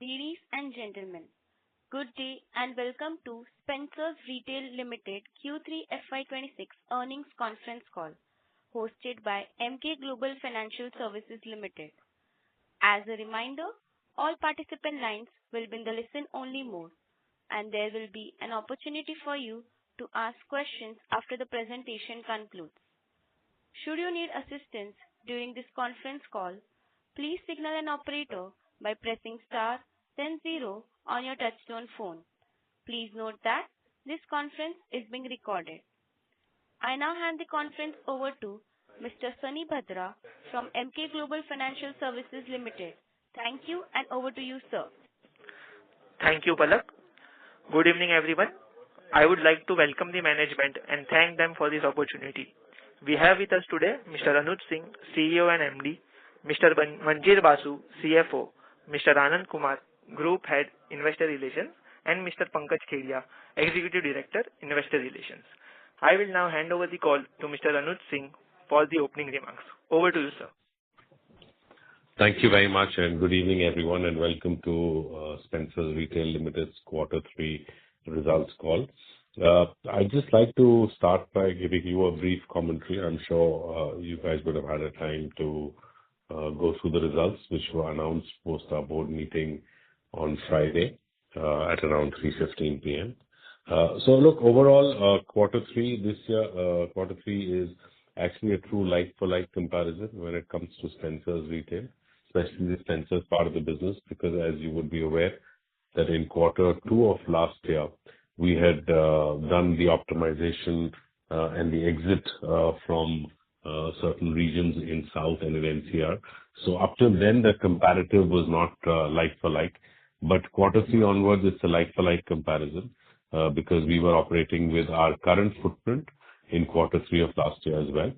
Ladies and gentlemen, good day and welcome to Spencer's Retail Limited Q3 FY26 earnings conference call hosted by Emkay Global Financial Services Limited. As a reminder, all participant lines will be in the listen-only mode, and there will be an opportunity for you to ask questions after the presentation concludes. Should you need assistance during this conference call, please signal an operator by pressing star then 0 on your touchtone phone. Please note that this conference is being recorded. I now hand the conference over to Mr. Sunny Bhadra from Emkay Global Financial Services Limited. Thank you, and over to you, sir. Thank you, Palak. Good evening, everyone. I would like to welcome the management and thank them for this opportunity. We have with us today Mr. Anuj Singh, CEO and MD, Mr. Manjeer Basu, CFO, Mr. Anand Kumar, Group Head, Investor Relations, and Mr. Pankaj Kedia, Executive Director, Investor Relations. I will now hand over the call to Mr. Anuj Singh for the opening remarks. Over to you, sir. Thank you very much, and good evening, everyone, and welcome to Spencer's Retail Limited's Q3 results call. I'd just like to start by giving you a brief commentary. I'm sure you guys would have had a time to go through the results, which were announced post our board meeting on Friday at around 3:15 p.m. So look, overall, Q3 this year, Q3 is actually a true like-for-like comparison when it comes to Spencer's Retail, especially the Spencer's part of the business, because as you would be aware, that in Q2 of last year, we had done the optimization and the exit from certain regions in South and in NCR. So up till then, the comparative was not like-for-like, but Q3 onwards, it's a like-for-like comparison because we were operating with our current footprint in Q3 of last year as well.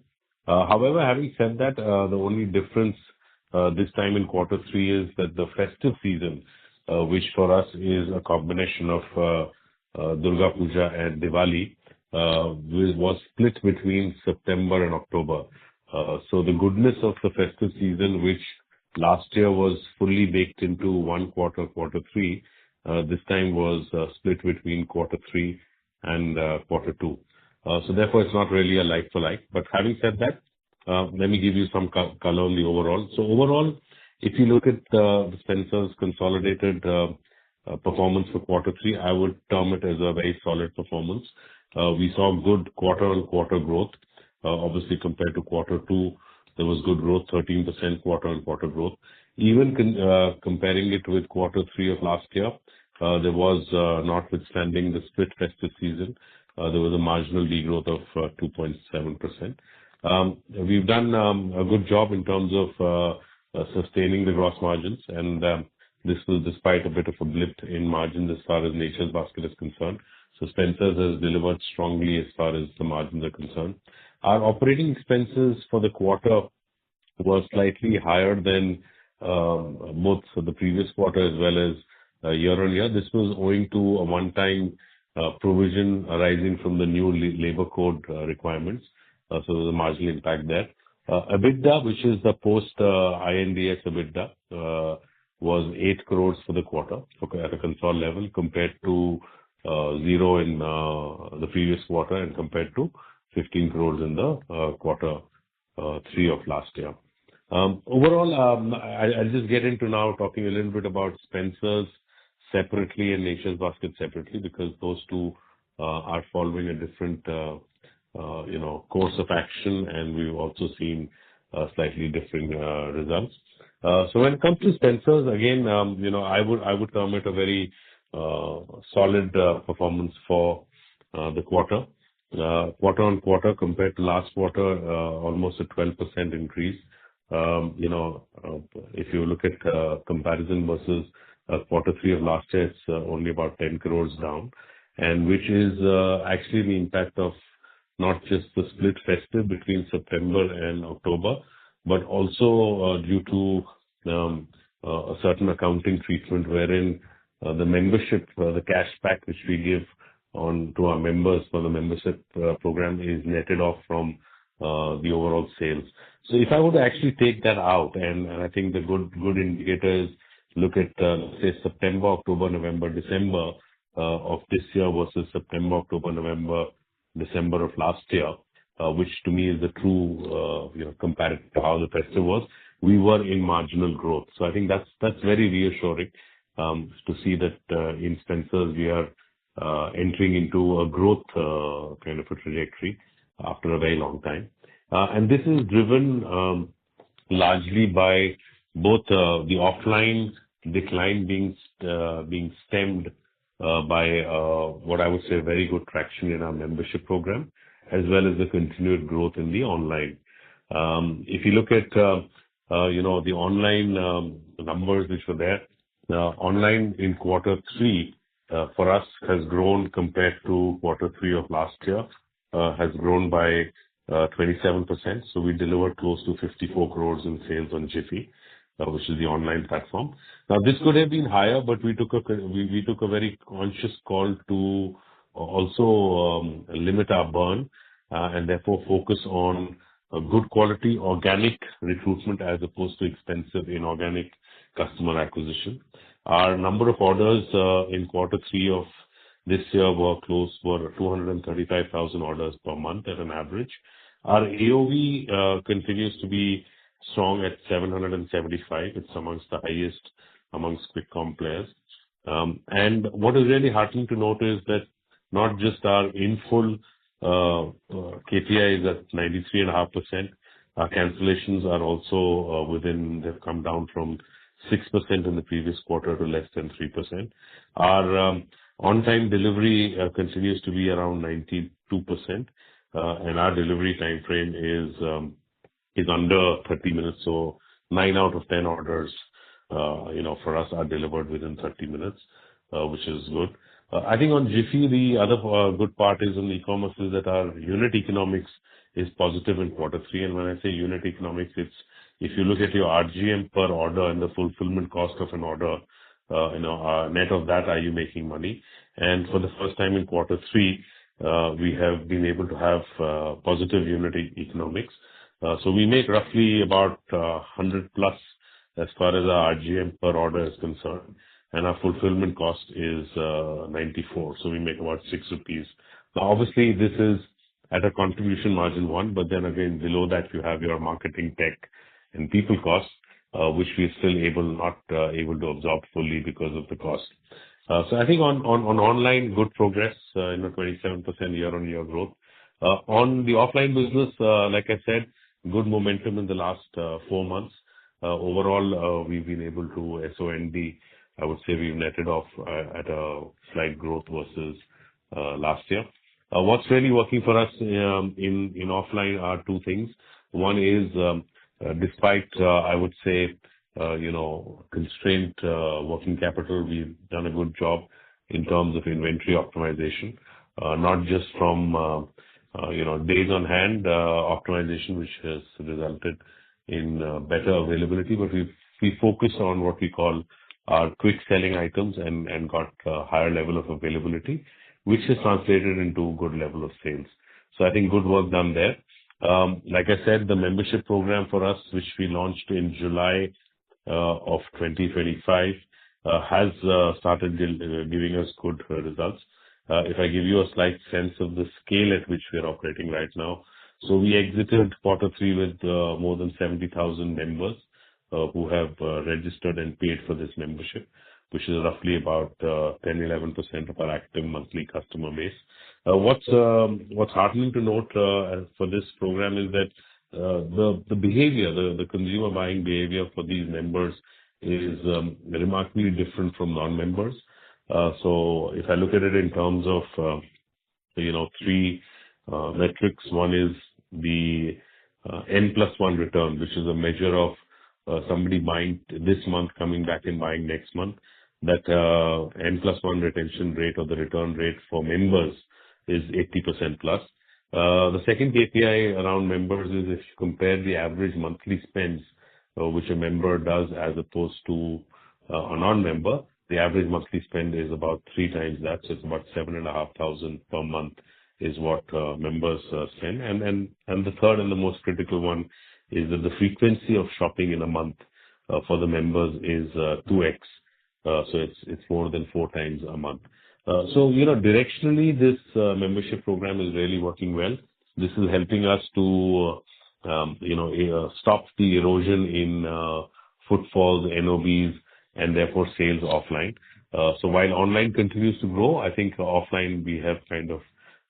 However, having said that, the only difference this time in Q3 is that the festive season, which for us is a combination of Durga Puja and Diwali, was split between September and October. So the goodness of the festive season, which last year was fully baked into one quarter, Q3, this time was split between Q3 and Q2. So therefore, it's not really a like-for-like. But having said that, let me give you some color on the overall. So overall, if you look at the Spencer's consolidated performance for Q3, I would term it as a very solid performance. We saw good quarter-on-quarter growth. Obviously, compared to Q2, there was good growth, 13% quarter-on-quarter growth. Even comparing it with Q3 of last year, there was, notwithstanding the split festive season, there was a marginal degrowth of 2.7%. We've done a good job in terms of sustaining the gross margins, and this was despite a bit of a blip in margins as far as Nature's Basket is concerned. So Spencer's has delivered strongly as far as the margins are concerned. Our operating expenses for the quarter were slightly higher than both the previous quarter as well as year-on-year. This was owing to a one-time provision arising from the new labor code requirements. So there was a marginal impact there. EBITDA, which is the post-INDS EBITDA, was 8 crores for the quarter at a consolidated level compared to 0 in the previous quarter and compared to 15 crores in the Q3 of last year. Overall, I'll just get into now talking a little bit about Spencer's separately and Nature's Basket separately, because those two are following a different course of action, and we've also seen slightly different results. So when it comes to Spencer's, again, I would term it a very solid performance for the quarter. Quarter-on-quarter compared to last quarter, almost a 12% increase. If you look at comparison versus Q3 of last year, it's only about 10 crores down, and which is actually the impact of not just the split festive between September and October, but also due to a certain accounting treatment wherein the membership, the cash back which we give to our members for the membership program is netted off from the overall sales. So if I would actually take that out, and I think the good indicator is look at, say, September, October, November, December of this year versus September, October, November, December of last year, which to me is the true, comparative to how the festive was, we were in marginal growth. So I think that's very reassuring to see that in Spencer's we are entering into a growth kind of a trajectory after a very long time. And this is driven largely by both the offline decline being stemmed by what I would say very good traction in our membership program, as well as the continued growth in the online. If you look at the online numbers which were there, online in quarter three for us has grown compared to quarter three of last year, has grown by 27%. So we delivered close to 54 crores in sales on Jiffy, which is the online platform. Now, this could have been higher, but we took a very conscious call to also limit our burn and therefore focus on a good quality organic recruitment as opposed to expensive inorganic customer acquisition. Our number of orders in quarter three of this year were 235,000 orders per month at an average. Our AOV continues to be strong at 775. It's amongst the highest amongst quick com players. And what is really heartening to note is that not just our in full KPI is at 93.5%. Our cancellations are also they've come down from 6% in the previous quarter to less than 3%. Our on-time delivery continues to be around 92%, and our delivery time frame is under 30 minutes. So 9 out of 10 orders, for us are delivered within 30 minutes, which is good. I think on Jiffy, the other good part is in e-commerce is that our unit economics is positive in quarter three. And when I say unit economics, it's if you look at your RGM per order and the fulfillment cost of an order, net of that, are you making money? And for the first time in quarter three, we have been able to have positive unit economics. So we make roughly about 100 plus as far as our RGM per order is concerned, and our fulfillment cost is 94. So we make about 6 rupees. Now, obviously, this is at a contribution margin one, but then again, below that, you have your marketing, tech, and people costs, which we're still not able to absorb fully because of the cost. So I think on online, good progress, 27% year-on-year growth. On the offline business, like I said, good momentum in the last 4 months. Overall, we've been able to SOND. I would say we've netted off at a slight growth versus last year. What's really working for us in offline are two things. One is, despite I would say, constraint working capital, we've done a good job in terms of inventory optimization, not just from days on hand optimization, which has resulted in better availability, but we focus on what we call our quick selling items and got a higher level of availability, which has translated into good level of sales. So I think good work done there. Like I said, the membership program for us, which we launched in July of 2025, has started giving us good results. If I give you a slight sense of the scale at which we are operating right now. So we exited quarter three with more than 70,000 members who have registered and paid for this membership, which is roughly about 10-11% of our active monthly customer base. What's heartening to note for this program is that the behavior, the consumer buying behavior for these members is remarkably different from non-members. So if I look at it in terms of, three metrics, one is the N+1 return, which is a measure of somebody buying this month, coming back and buying next month. That N+1 retention rate or the return rate for members is 80% plus. The second KPI around members is if you compare the average monthly spends which a member does as opposed to a non-member, the average monthly spend is about 3 times that. So it's about 7,500 per month is what members spend. And the third and the most critical one is that the frequency of shopping in a month for the members is 2x. So it's more than 4 times a month. So, directionally, this membership program is really working well. This is helping us to, stop the erosion in footfalls, NOBs, and therefore sales offline. So while online continues to grow, I think offline we have kind of,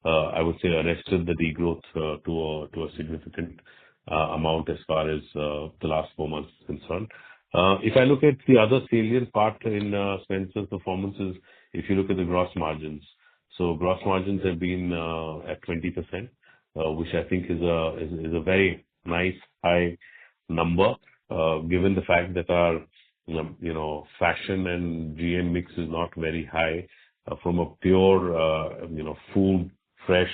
I would say, arrested the degrowth to a significant amount as far as the last 4 months is concerned. If I look at the other salient part in Spencer's performances, if you look at the gross margins. So gross margins have been at 20%, which I think is a very nice high number, given the fact that our fashion and GM mix is not very high. From a pure food, fresh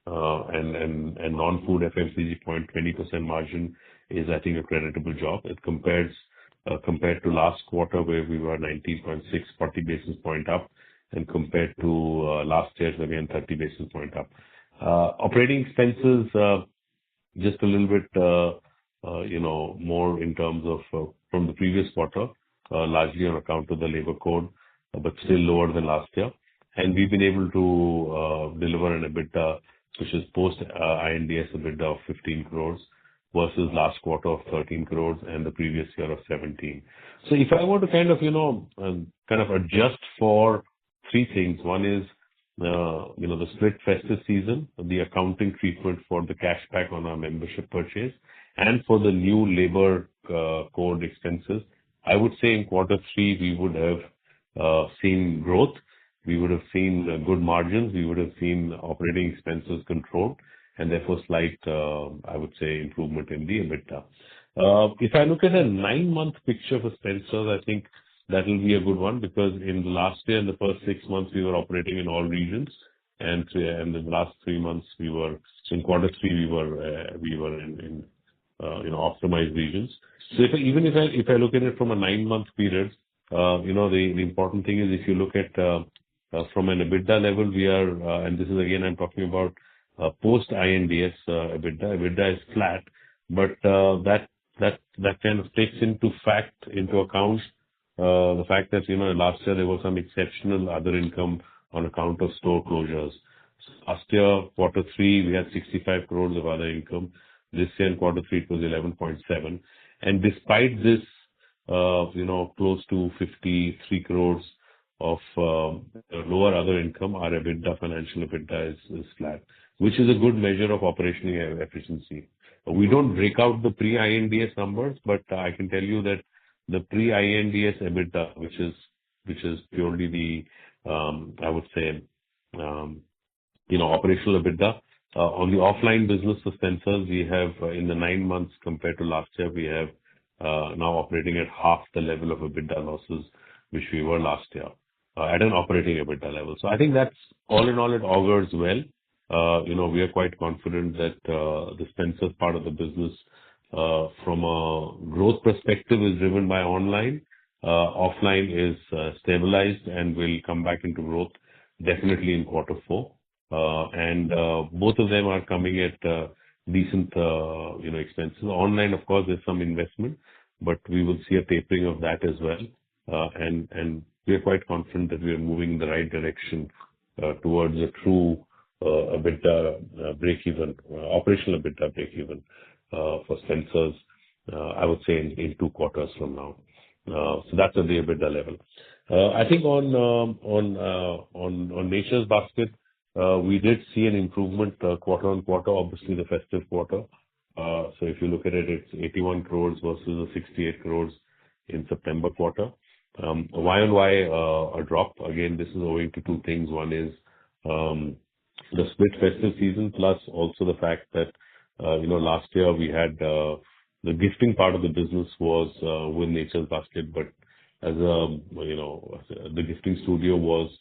and non-food FMCG point, 20% margin is, I think, a creditable job. It compared to last quarter where we were 19.6, 40 basis point up, and compared to last year's again 30 basis point up. Operating expenses just a little bit more in terms of from the previous quarter, largely on account of the labor code, but still lower than last year. And we've been able to deliver an EBITDA, which is post INDS EBITDA of 15 crores versus last quarter of 13 crores and the previous year of 17. So if I were to kind of adjust for 3 things, one is the split festive season, the accounting treatment for the cashback on our membership purchase, and for the new labor code expenses. I would say in quarter 3 we would have seen growth. We would have seen good margins. We would have seen operating expenses controlled, and therefore slight, I would say, improvement in the EBITDA. If I look at a 9-month picture for Spencer's, I think that will be a good one, because in the last year, in the first 6 months, we were operating in all regions, and in the last 3 months, in quarter 3 we were in optimized regions. So if I look at it from a 9-month period, the important thing is if you look at from an EBITDA level, we are, and this is again I'm talking about post INDS EBITDA. EBITDA is flat, but that kind of takes into account the fact that last year there was some exceptional other income on account of store closures. Last year, quarter 3, we had 65 crores of other income. This year in quarter 3 it was 11.7, and despite this, close to 53 crores of lower other income, our EBITDA, financial EBITDA is flat, which is a good measure of operational efficiency. We don't break out the pre-INDS numbers, but I can tell you that the pre-INDS EBITDA, which is purely the, I would say, operational EBITDA. On the offline business for Spencer's, we have in the 9 months compared to last year, we have now operating at half the level of EBITDA losses which we were last year at an operating EBITDA level. So I think that's all in all, it augurs well. We are quite confident that the Spencer's part of the business from a growth perspective is driven by online. Offline is stabilized and will come back into growth definitely in quarter 4. And both of them are coming at decent, expenses. Online, of course, there's some investment, but we will see a tapering of that as well. And we are quite confident that we are moving in the right direction towards a true EBITDA break-even, operational EBITDA break-even for Spencer's, I would say in 2 quarters from now. So that's at the EBITDA level. I think on Nature's Basket, we did see an improvement quarter on quarter, obviously the festive quarter. So if you look at it, it's 81 crores versus the 68 crores in September quarter. Y on Y, a drop. Again, this is owing to 2 things. One is the split festive season, plus also the fact that, last year we had the gifting part of the business was with Nature's Basket, but as the gifting studio was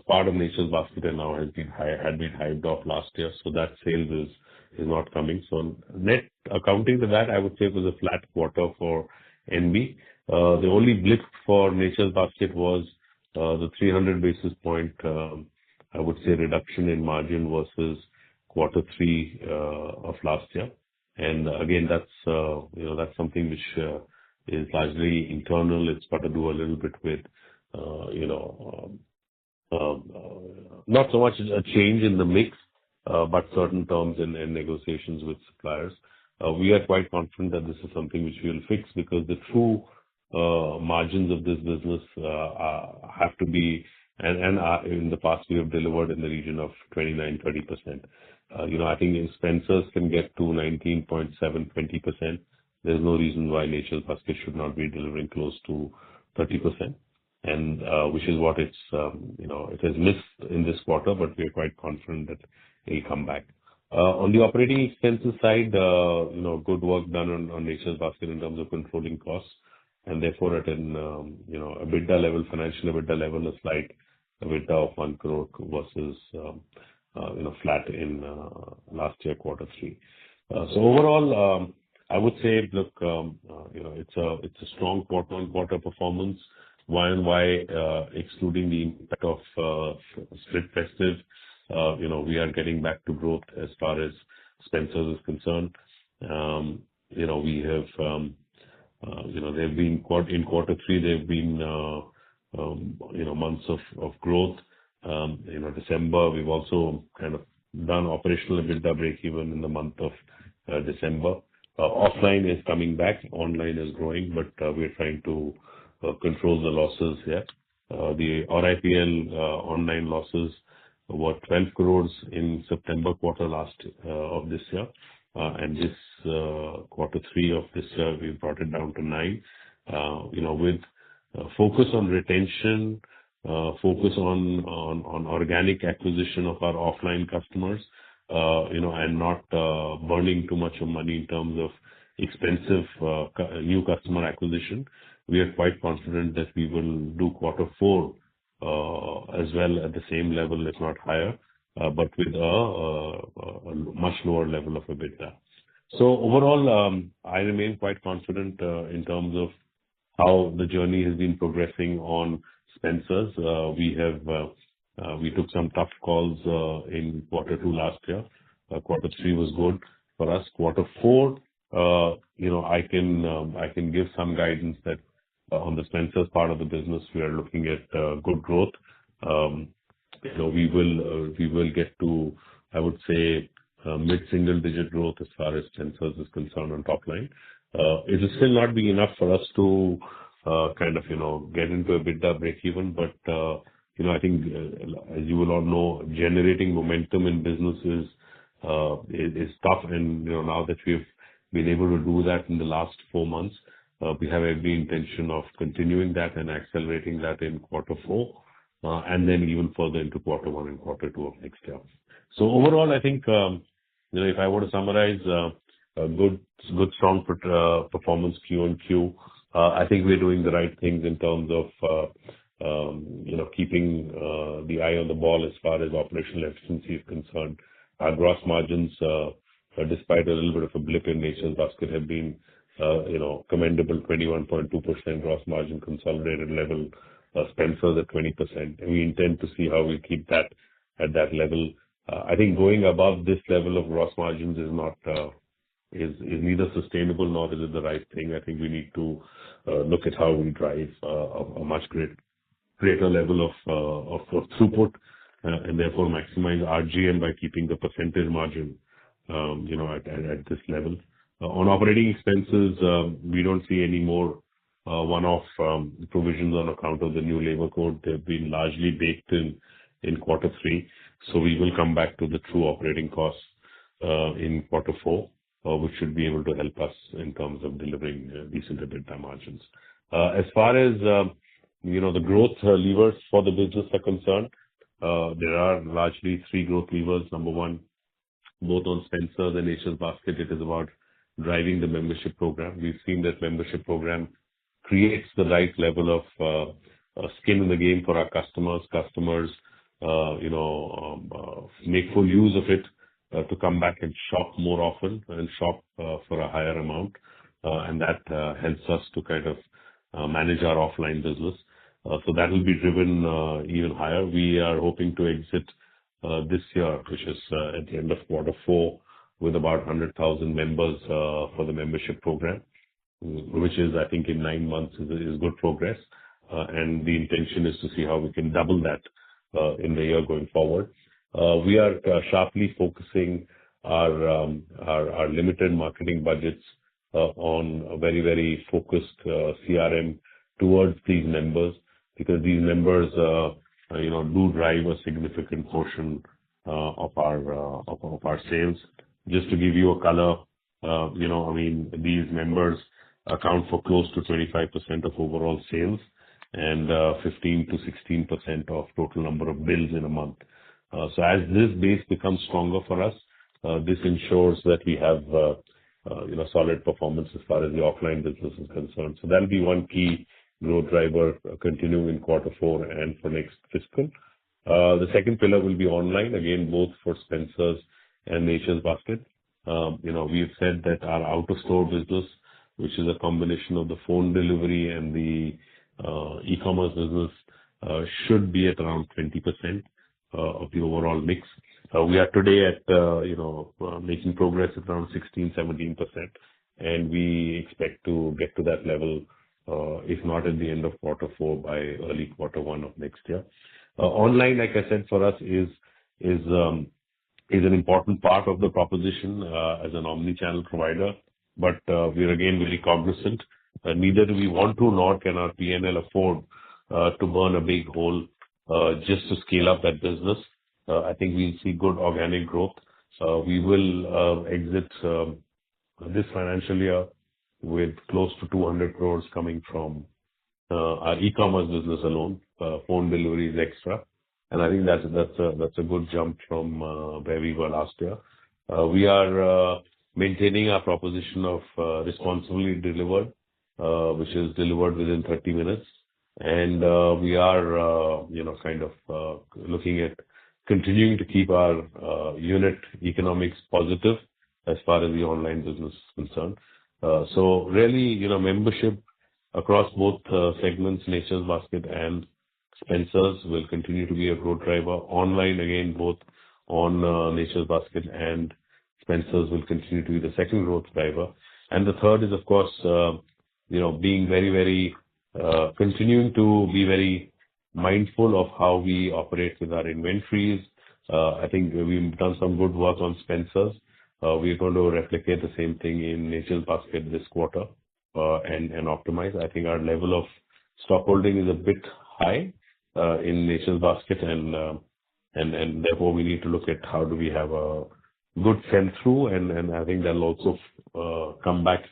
part of Nature's Basket and now had been hived off last year, so that sales is not coming. So net accounting to that, I would say it was a flat quarter for NB. The only blip for Nature's Basket was the 300 basis point, I would say, reduction in margin versus quarter 3 of last year. And again, that's something which is largely internal. It's got to do a little bit with, you know, not so much a change in the mix, but certain terms and negotiations with suppliers. We are quite confident that this is something which we will fix because the true margins of this business have to be, and in the past, we have delivered in the region of 29%-30%. I think Spencer's can get to 19.7%-20%. There's no reason why Nature's Basket should not be delivering close to 30%, and which is what it has missed in this quarter, but we are quite confident that it'll come back. On the operating expenses side, good work done on Nature's Basket in terms of controlling costs, and therefore at an EBITDA level, financial EBITDA level, a slight EBITDA of 1 crore versus flat in last year, quarter three. So overall, I would say, look, it's a strong quarter-on-quarter performance. Y-on-Y, excluding the impact of split festive, we are getting back to growth as far as Spencer's is concerned. We have, they've been in quarter three, they've been, months of growth. December, we've also kind of done operational EBITDA break even in the month of December. Offline is coming back, online is growing, but we're trying to control the losses here. The RIPL online losses were 12 crores in September quarter of this year. And this quarter three of this year, we brought it down to 9. With focus on retention, focus on organic acquisition of our offline customers, and not burning too much of money in terms of expensive new customer acquisition. We are quite confident that we will do quarter four as well at the same level, if not higher, but with a much lower level of EBITDA. So overall, I remain quite confident in terms of how the journey has been progressing on Spencer's. We took some tough calls in quarter two last year. Quarter three was good for us. Quarter four, I can give some guidance that on the Spencer's part of the business, we are looking at good growth. We will get to, I would say, mid-single digit growth as far as Spencer's is concerned on top line. It will still not be enough for us to get into a EBITDA break even, but I think, as you will all know, generating momentum in business is tough. And now that we've been able to do that in the last 4 months, we have every intention of continuing that and accelerating that in quarter four, and then even further into quarter one and quarter two of next year. So overall, I think, if I were to summarize, a good, strong performance Q on Q. I think we're doing the right things in terms of, keeping the eye on the ball as far as operational efficiency is concerned. Our gross margins, despite a little bit of a blip in Nature's Basket, have been, commendable. 21.2% gross margin consolidated level. Spencer's at 20%. And we intend to see how we keep that at that level. I think going above this level of gross margins is not, is neither sustainable nor is it the right thing. I think we need to look at how we drive a much greater level of throughput, and therefore maximize RGM by keeping the percentage margin, at this level. On operating expenses, we don't see any more one-off provisions on account of the new labor code. They've been largely baked in quarter three. So we will come back to the true operating costs in quarter four, which should be able to help us in terms of delivering decent EBITDA margins. As far as the growth levers for the business are concerned, there are largely 3 growth levers. Number one, both on Spencer's and Nature's Basket, it is about driving the membership program. We've seen that membership program creates the right level of skin in the game for our customers. Customers, make full use of it to come back and shop more often and shop for a higher amount. And that helps us to kind of manage our offline business. So that will be driven even higher. We are hoping to exit this year, which is at the end of quarter four, with about 100,000 members for the membership program, which is, I think, in 9 months is good progress. And the intention is to see how we can double that in the year going forward. We are sharply focusing our limited marketing budgets on a very, very focused CRM towards these members, because these members, do drive a significant portion of our sales. Just to give you a color, these members account for close to 25% of overall sales and 15 to 16% of total number of bills in a month. So as this base becomes stronger for us, this ensures that we have solid performance as far as the offline business is concerned. So that'll be one key growth driver continuing in Q4 and for next fiscal. The second pillar will be online, again, both for Spencer's and Nature's Basket. We've said that our out-of-store business, which is a combination of the phone delivery and the e-commerce business, should be at around 20% of the overall mix. We are today at, making progress at around 16-17%, and we expect to get to that level, if not at the end of Q4, by early Q1 of next year. Online, like I said, for us is an important part of the proposition as an omni-channel provider, but we're again very cognizant. Neither do we want to, nor can our P&L afford to burn a big hole just to scale up that business. I think we'll see good organic growth. We will exit this financial year with close to 200 crores coming from our e-commerce business alone. Phone delivery is extra, and I think that's a good jump from where we were last year. We are maintaining our proposition of responsibly delivered, which is delivered within 30 minutes, and we are looking at continuing to keep our unit economics positive as far as the online business is concerned. So really, membership across both segments, Nature's Basket and Spencer's, will continue to be a growth driver. Online, again, both on Nature's Basket and Spencer's, will continue to be the second growth driver. And the third is, of course, being very, very, continuing to be very mindful of how we operate with our inventories. I think we've done some good work on Spencer's. We're going to replicate the same thing in Nature's Basket this quarter and optimize. I think our level of stock holding is a bit high in Nature's Basket, and therefore we need to look at how do we have a good sell-through, and I think that'll also come back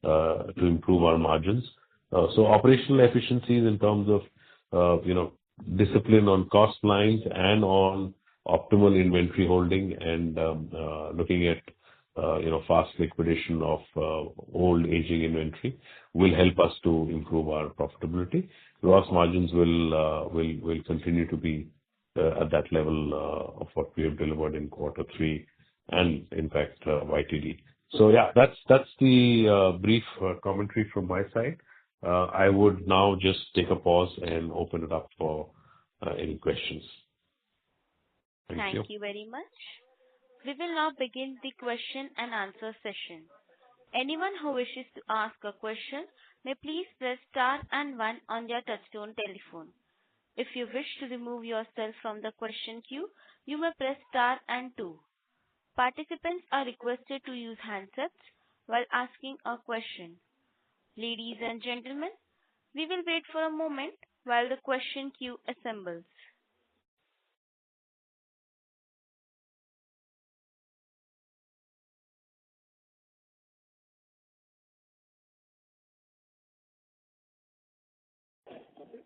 to improve our margins. So operational efficiencies in terms of discipline on cost lines and on optimal inventory holding, and looking at fast liquidation of old aging inventory will help us to improve our profitability. Gross margins will continue to be at that level of what we have delivered in Q3 and in fact YTD. So yeah, that's the brief commentary from my side. I would now just take a pause and open it up for any questions. Thank you. Thank you very much. We will now begin the question and answer session. Anyone who wishes to ask a question may please press star and 1 on their touchtone telephone. If you wish to remove yourself from the question queue, you may press star and 2. Participants are requested to use handsets while asking a question. Ladies and gentlemen, we will wait for a moment while the question queue assembles.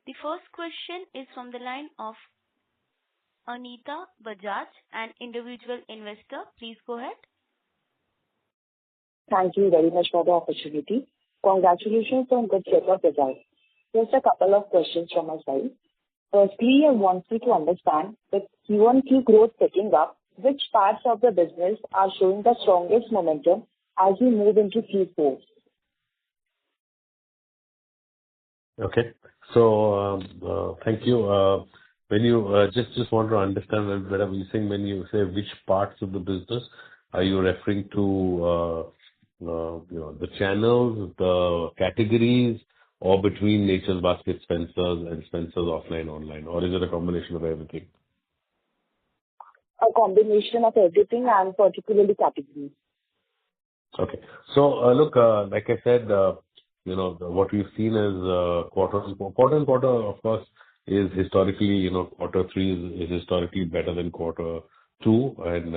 The first question is from the line of Anita Bajaj, an individual investor. Please go ahead. Thank you very much for the opportunity. Congratulations on good set of results. Just a couple of questions from my side. Firstly, I want you to understand that Q1Q growth picking up, which parts of the business are showing the strongest momentum as we move into Q4? Okay. So, thank you. When you just want to understand a little better, when you say which parts of the business, Are you referring to the channels, the categories, or between Nature's Basket, Spencer's, and Spencer's offline, online, or is it a combination of everything? A combination of everything and particularly categories. Okay. So, look, like I said, what we've seen is quarter on quarter, of course, is historically, quarter three is historically better than quarter two, and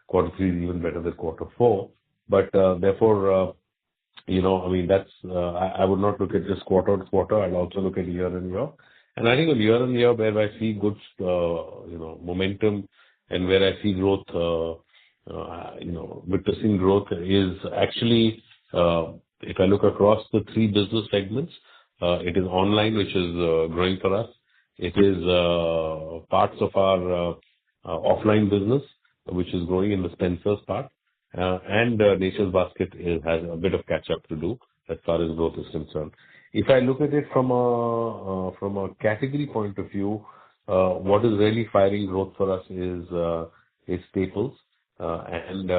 quarter three is even better than quarter four. But therefore, I mean, I would not look at just quarter on quarter. I'll also look at year on year. And I think on year on year, where I see good, momentum and where I see growth, witnessing growth is actually, if I look across the three business segments, it is online, which is growing for us. It is parts of our offline business, which is growing in the Spencer's part. And Nature's Basket has a bit of catch-up to do as far as growth is concerned. If I look at it from a category point of view, what is really firing growth for us is staples, and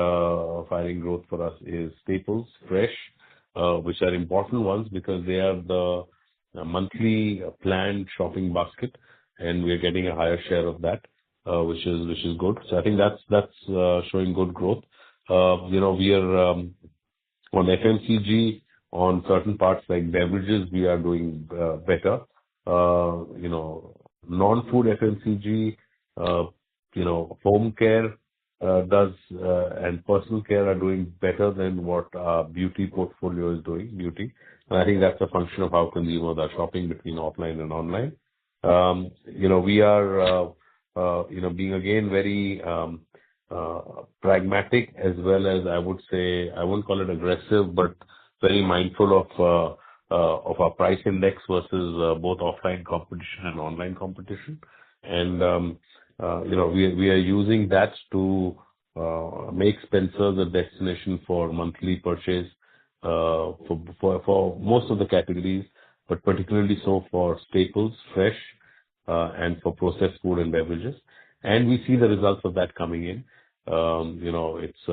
firing growth for us is staples, fresh, which are important ones because they are the monthly planned shopping basket, and we are getting a higher share of that, which is good. So I think that's showing good growth. We are on FMCG, on certain parts like beverages, we are doing better. Non-food FMCG, home care and personal care are doing better than what our beauty portfolio is doing, beauty. And I think that's a function of how consumers are shopping between offline and online. We are, being again very pragmatic, as well as I would say, I won't call it aggressive, but very mindful of our price index versus both offline competition and online competition. And, we are using that to make Spencer's a destination for monthly purchase for most of the categories, but particularly so for staples, fresh, and for processed food and beverages. And we see the results of that coming in. It's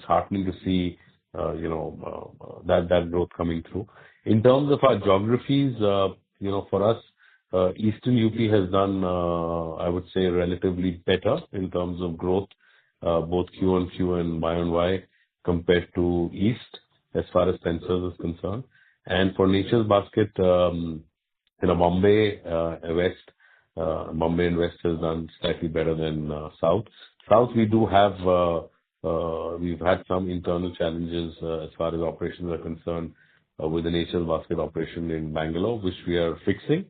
heartening to see, that growth coming through. In terms of our geographies, for us, Eastern UP has done, I would say, relatively better in terms of growth, both Q on Q and Y on Y compared to East, as far as Spencer's is concerned. And for Nature's Basket, Bombay and West has done slightly better than South. South, we've had some internal challenges as far as operations are concerned with the Nature's Basket operation in Bangalore, which we are fixing,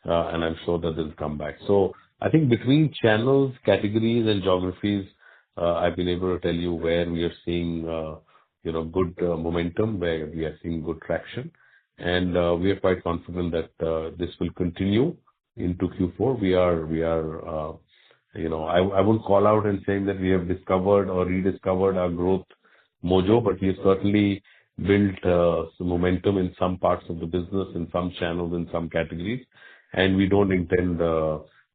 and I'm sure that they'll come back. So I think between channels, categories, and geographies, I've been able to tell you where we are seeing good momentum, where we are seeing good traction, and we are quite confident that this will continue into Q4. I won't call out and saying that we have discovered or rediscovered our growth mojo, but we have certainly built some momentum in some parts of the business, in some channels, in some categories, and we don't intend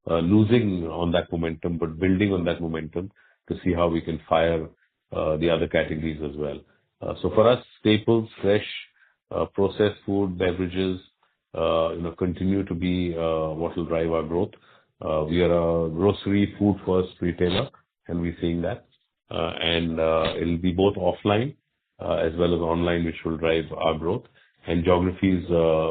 losing on that momentum, but building on that momentum to see how we can fire the other categories as well. So for us, staples, fresh, processed food, beverages, continue to be what will drive our growth. We are a grocery food first retailer, and we're seeing that. And it'll be both offline as well as online, which will drive our growth. And geographies,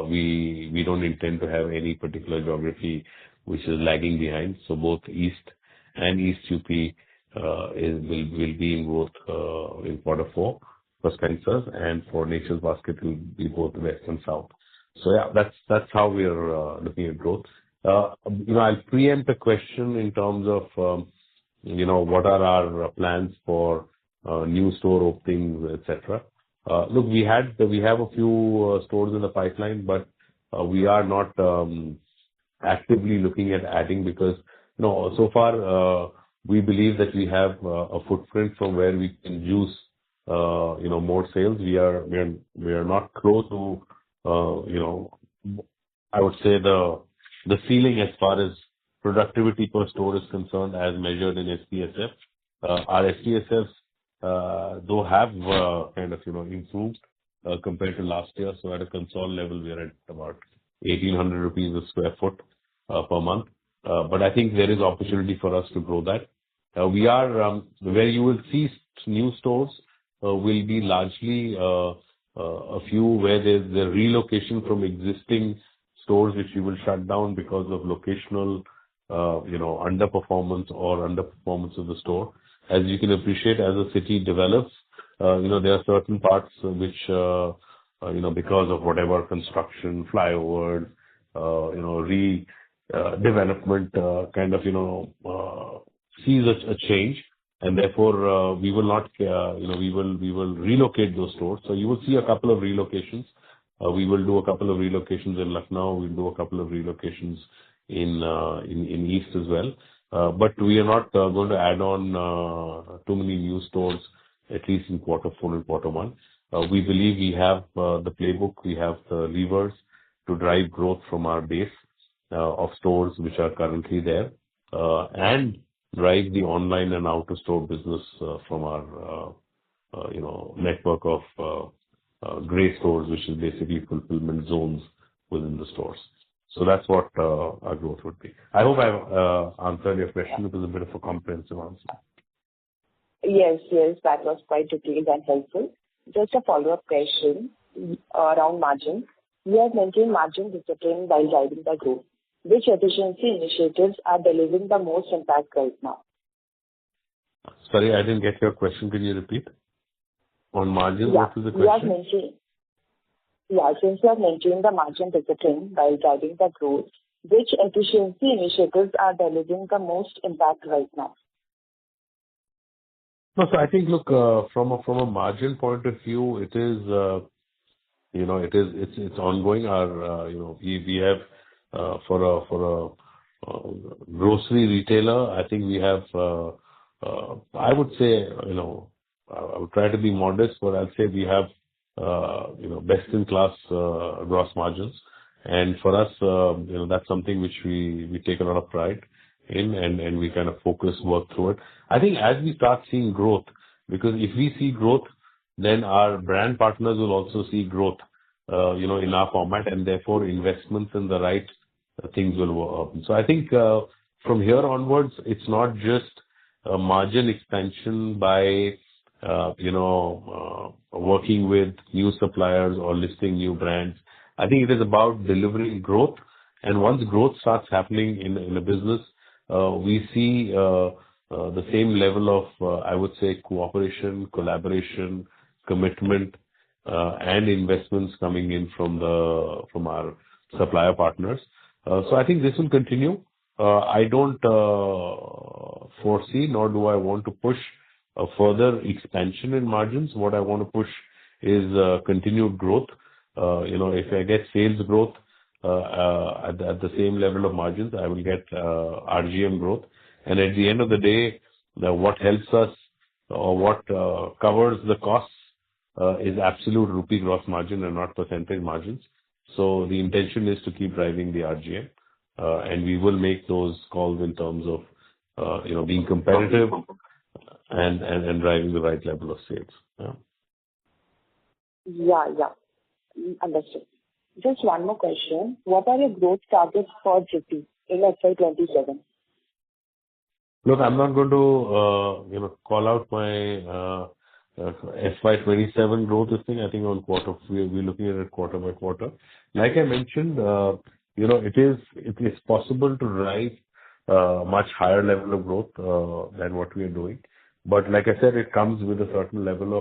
we don't intend to have any particular geography which is lagging behind. So both East and East UP will be in growth in quarter four for Spencer's, and for Nature's Basket will be both West and South. So yeah, that's how we are looking at growth. I'll preempt a question in terms of what are our plans for new store openings, etc. Look, we have a few stores in the pipeline, but we are not actively looking at adding because so far we believe that we have a footprint from where we can use more sales. We are not close to I would say the ceiling as far as productivity per store is concerned, as measured in SPSF. Our SPSFs, though have kind of, improved compared to last year. So at a Concall level, we are at about 1,800 rupees a square foot per month. But I think there is opportunity for us to grow that. We are where you will see new stores will be largely a few where there's the relocation from existing stores which we will shut down because of locational, underperformance or underperformance of the store. As you can appreciate, as a city develops, there are certain parts which, because of whatever construction, flyovers, development, kind of, sees a change, and therefore, we will not, we will relocate those stores. So you will see a couple of relocations. We will do a couple of relocations in Lucknow. We'll do a couple of relocations in East as well. But we are not going to add on too many new stores, at least in quarter four and quarter one. We believe we have the playbook, we have the levers to drive growth from our base of stores which are currently there, and drive the online and out-of-store business from our network of gray stores, which is basically fulfillment zones within the stores. So that's what our growth would be. I hope I've answered your question. It was a bit of a comprehensive answer. Yes, that was quite detailed and helpful. Just a follow-up question around margin. You have maintained margin discipline while driving the growth. Which efficiency initiatives are delivering the most impact right now? Sorry, I didn't get your question. Can you repeat? On margin, what was the question? Since you have maintained the margin discipline while driving the growth, which efficiency initiatives are delivering the most impact right now? No, so I think, look, from a margin point of view, it is, it's ongoing. Our, we have, for a grocery retailer, I think we have, I would say, I would try to be modest, but I'd say we have, best-in-class gross margins. And for us, that's something which we take a lot of pride in, and we kind of work through it. I think as we start seeing growth, because if we see growth, then our brand partners will also see growth, in our format, and therefore investments in the right things will work. So I think from here onwards, it's not just a margin expansion by working with new suppliers or listing new brands. I think it is about delivering growth. And once growth starts happening in a business, we see the same level of, I would say, cooperation, collaboration, commitment, and investments coming in from our supplier partners. So I think this will continue. I don't foresee, nor do I want to push a further expansion in margins. What I want to push is continued growth. If I get sales growth at the same level of margins, I will get RGM growth. And at the end of the day, what helps us or what covers the costs is absolute rupee gross margin and not percentage margins. So the intention is to keep driving the RGM, and we will make those calls in terms of being competitive and driving the right level of sales. Yeah. Understood. Just one more question. What are your growth targets for GT in FY27? Look, I'm not going to, call out my FY27 growth this thing. I think on quarter, we're looking at it quarter by quarter. Like I mentioned, it is possible to drive much higher level of growth than what we are doing. But like I said, it comes with a certain level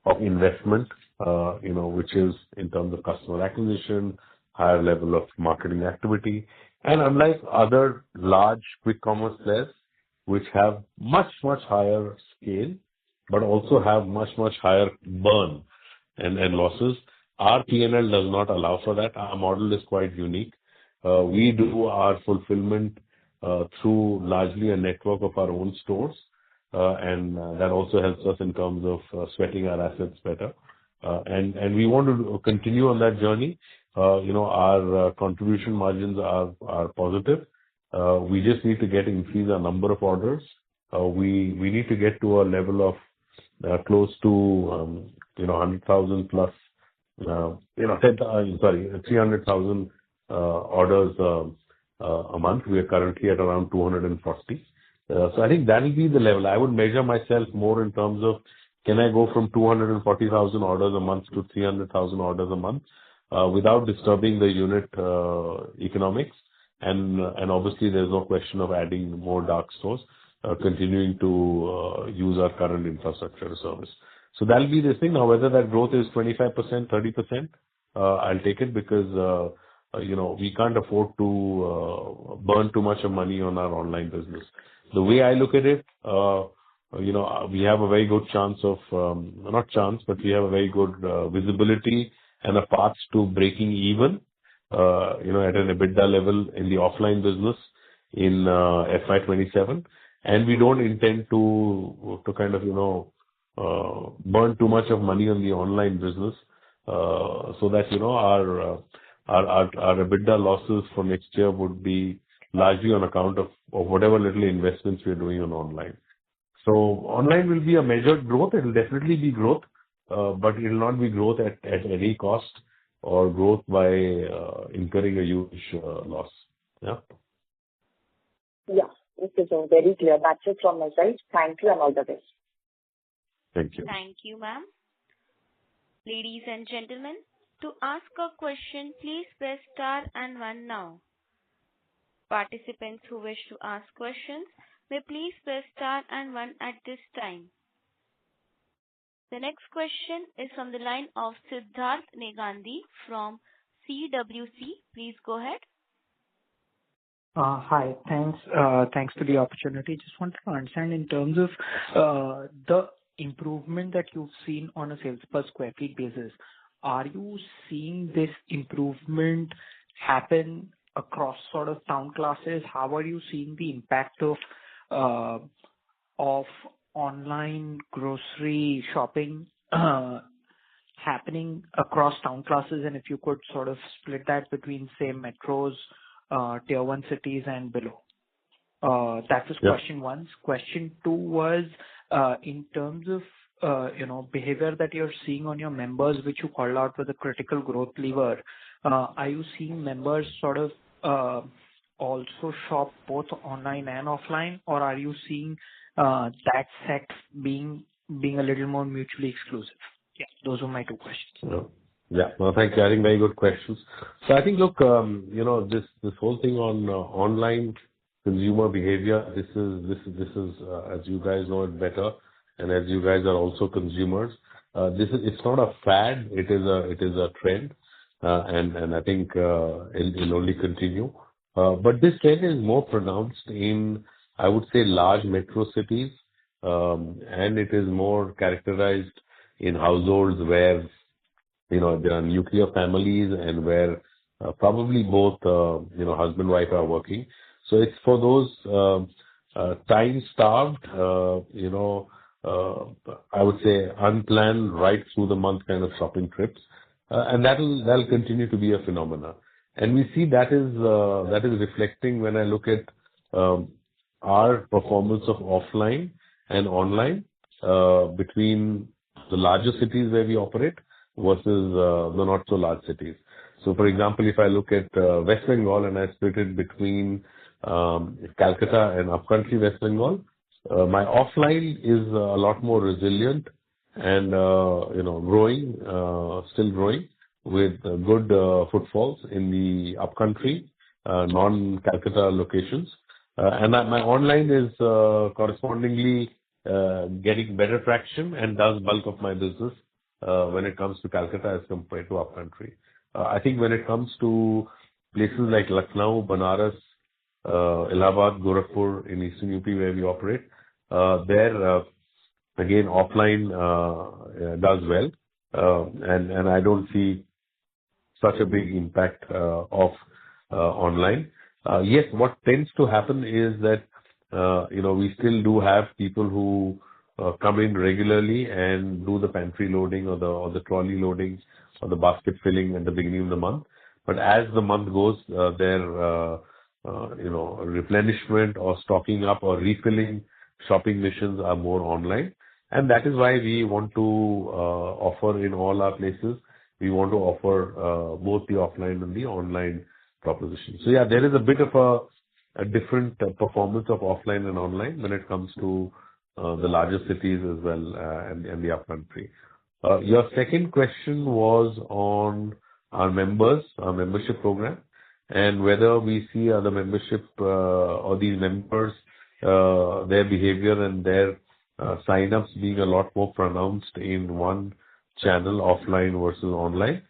of investment, which is in terms of customer acquisition, higher level of marketing activity. And unlike other large quick commerce players, which have much, much higher scale, but also have much, much higher burn and losses, our P&L does not allow for that. Our model is quite unique. We do our fulfillment through largely a network of our own stores, and that also helps us in terms of sweating our assets better. And we want to continue on that journey. Our contribution margins are positive. We just need to increase our number of orders we need to get to a level of close to 100,000 plus, 300,000 orders a month. We are currently at around 240. So I think that will be the level. I would measure myself more in terms of, can I go from 240,000 orders a month to 300,000 orders a month without disturbing the unit economics? And obviously, there's no question of adding more dark stores, continuing to use our current infrastructure service. So that'll be the thing. Now, whether that growth is 25%, 30%, I'll take it because we can't afford to burn too much of money on our online business. The way I look at it, we have a very good chance of, not chance, but we have a very good visibility and a path to breaking even, at an EBITDA level in the offline business in FY27. And we don't intend to kind of, burn too much of money on the online business, so that, our EBITDA losses for next year would be largely on account of whatever little investments we are doing on online. So online will be a measured growth. It will definitely be growth, but it will not be growth at any cost or growth by incurring a huge loss. Yeah. Yeah. Okay, so very clear. That's it from my side. Thank you and all the best. Thank you. Thank you, ma'am. Ladies and gentlemen, to ask a question, please press star and one now. Participants who wish to ask questions may please press star and one at this time. The next question is from the line of Siddharth Negandhi from CWC. Please go ahead. Hi. Thanks for the opportunity. Just wanted to understand in terms of the improvement that you've seen on a sales per square feet basis. Are you seeing this improvement happen across sort of town classes? How are you seeing the impact of online grocery shopping happening across town classes? And if you could sort of split that between, say, metros, tier 1 cities and below. That was question one. Question two was, in terms of, behavior that you're seeing on your members, which you called out with a critical growth lever. Are you seeing members sort of, also shop both online and offline, or are you seeing, that set being a little more mutually exclusive? Yeah, those are my two questions. Yeah. Well, thank you. I think very good questions. So I think, look, this whole thing on online consumer behavior, this is as you guys know it better, and as you guys are also consumers, it's not a fad. It is a trend, and I think it'll only continue. But this trend is more pronounced in, I would say, large metro cities, and it is more characterized in households where there are nuclear families and where probably both husband and wife are working. So it's for those time-starved, I would say unplanned right through the month kind of shopping trips, and that'll continue to be a phenomena. And we see that is reflecting when I look at our performance of offline and online between the larger cities where we operate versus the not so large cities. So, for example, if I look at West Bengal and I split it between Calcutta and upcountry West Bengal, my offline is a lot more resilient and growing, still growing with good footfalls in the upcountry non-Calcutta locations, and my online is correspondingly getting better traction and does bulk of my business when it comes to Calcutta as compared to upcountry. I think when it comes to places like Lucknow, Banaras, Allahabad, Gorakhpur in Eastern UP where we operate, there again offline does well, and I don't see such a big impact of online. Yes, what tends to happen is that we still do have people who come in regularly and do the pantry loading or the trolley loading or the basket filling at the beginning of the month. But as the month goes, their replenishment or stocking up or refilling shopping missions are more online. And that is why we want to offer in all our places. We want to offer both the offline and the online proposition. So yeah, there is a bit of a different performance of offline and online when it comes to the larger cities as well and the upcountry. Your second question was on our members, our membership program, and whether we see the membership or these members, their behavior and their sign-ups being a lot more pronounced in one channel, offline versus online.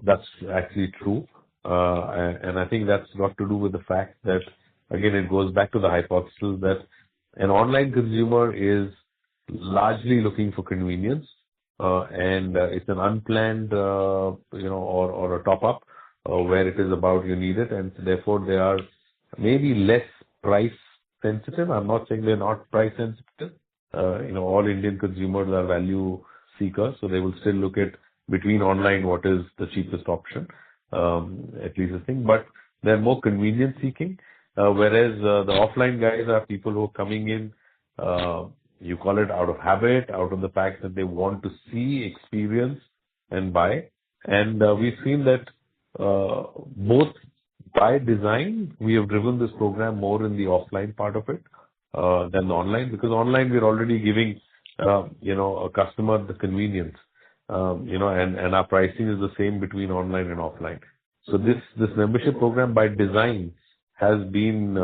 That's actually true. And I think that's got to do with the fact that, again, it goes back to the hypothesis that an online consumer is largely looking for convenience, and it's an unplanned, or a top-up where it is about you need it, and therefore they are maybe less price sensitive. I'm not saying they're not price sensitive. All Indian consumers are value seekers, so they will still look at between online what is the cheapest option, at least a thing. But they're more convenience seeking, whereas the offline guys are people who are coming in, you call it out of habit, out of the fact that they want to see, experience, and buy. And we've seen that both by design, we have driven this program more in the offline part of it than the online, because online we're already giving a customer the convenience, and our pricing is the same between online and offline. So this membership program by design has been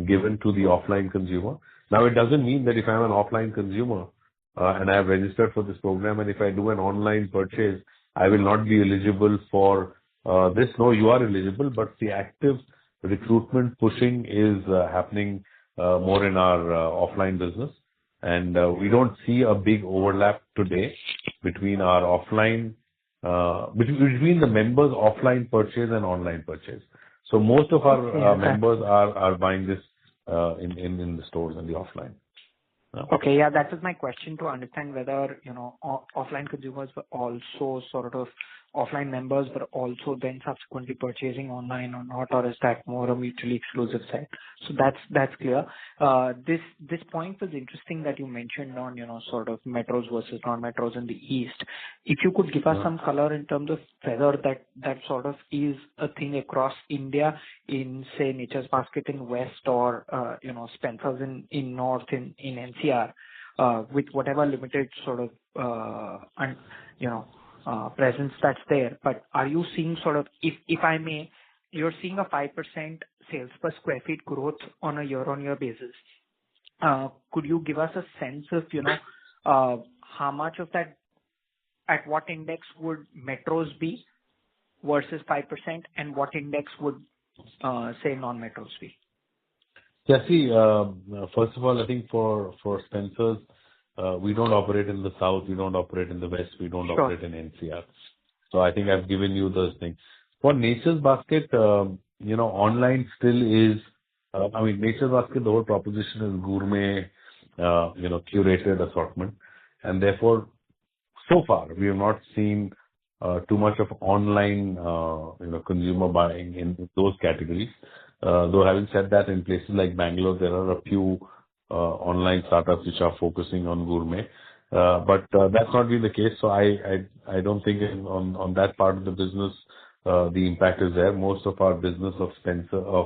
given to the offline consumer. Now, it doesn't mean that if I'm an offline consumer and I have registered for this program, and if I do an online purchase, I will not be eligible for this. No, you are eligible, but the active recruitment pushing is happening more in our offline business. And we don't see a big overlap today between our offline, between the members' offline purchase and online purchase. So most of our members are buying this in the stores and the offline. Okay, yeah, that was my question, to understand whether, offline consumers were also offline members were also then subsequently purchasing online or not, or is that more a mutually exclusive set? So that's clear. This point was interesting that you mentioned on, metros versus non-metros in the East. If you could give us some color in terms of whether that is a thing across India in, say, Nature's Basket in West or, Spencer's in North in NCR, with whatever limited presence that's there. But are you seeing if I may, you're seeing a 5% sales per square feet growth on a year-on-year basis. Could you give us a sense of, how much of that, at what index would metros be versus 5%, and what index would, say, non-metros be? Yeah, see, first of all, I think for Spencer's, we don't operate in the South, we don't operate in the West, we don't operate in NCR. So I think I've given you those things. For Nature's Basket, online still is, Nature's Basket, the whole proposition is gourmet, curated assortment. And therefore, so far, we have not seen too much of online, consumer buying in those categories. Though having said that, in places like Bangalore, there are a few online startups which are focusing on gourmet. But that's not been the case. So I don't think on that part of the business, the impact is there. Most of our business of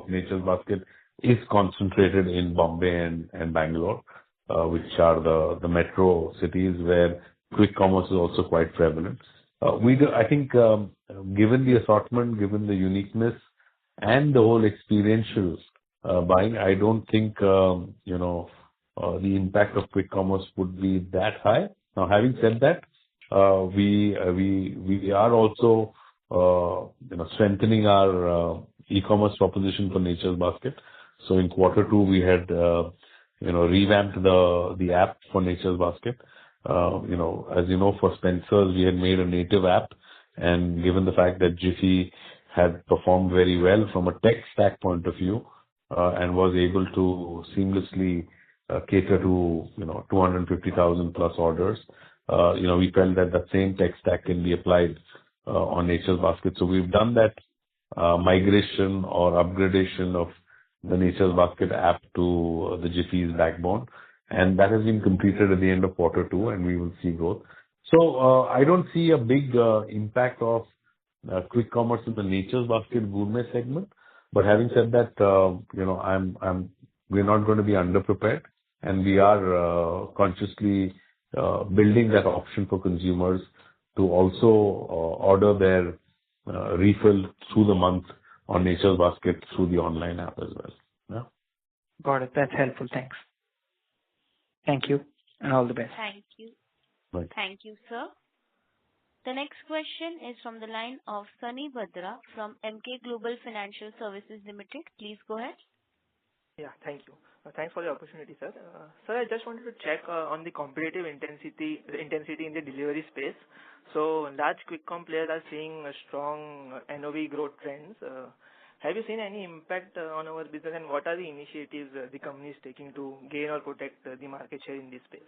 Nature's Basket is concentrated in Bombay and Bangalore, which are the metro cities where quick commerce is also quite prevalent. I think, given the assortment, given the uniqueness and the whole experiential buying, I don't think, the impact of quick commerce would be that high. Now, having said that, we are also, strengthening our e-commerce proposition for Nature's Basket. So in Q2, we had, revamped the app for Nature's Basket. As you know, for Spencer's, we had made a native app, and given the fact that Jiffy had performed very well from a tech stack point of view, and was able to seamlessly cater to 250,000 plus orders, we felt that the same tech stack can be applied on Nature's Basket. So we've done that migration or upgradation of the Nature's Basket app to the Jiffy's backbone, and that has been completed at the end of quarter two, and we will see growth. So I don't see a big impact of quick commerce in the Nature's Basket gourmet segment. But having said that, we're not going to be underprepared, and we are consciously building that option for consumers to also order their refill through the month on Nature's Basket through the online app as well. Yeah. Got it. That's helpful. Thanks. Thank you, and all the best. Thank you. Right. Thank you, sir. The next question is from the line of Sunny Bhadra from Emkay Global Financial Services Limited. Please go ahead. Yeah, thank you. Thanks for the opportunity, sir. Sir, I just wanted to check on the competitive intensity in the delivery space. So large quick com players are seeing a strong NOV growth trends. Have you seen any impact on our business, and what are the initiatives the company is taking to gain or protect the market share in this space?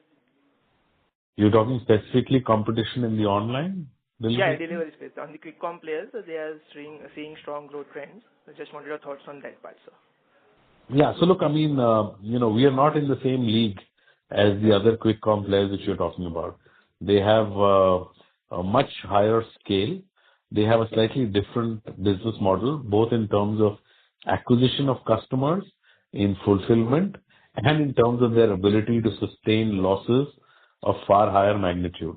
You're talking specifically competition in the online delivery? Yeah, delivery space. On the quick com players, they are seeing strong growth trends. I just wanted your thoughts on that part, sir. Yeah. So look, I mean, we are not in the same league as the other quick com players that you're talking about. They have a much higher scale. They have a slightly different business model, both in terms of acquisition of customers, in fulfillment, and in terms of their ability to sustain losses of far higher magnitude.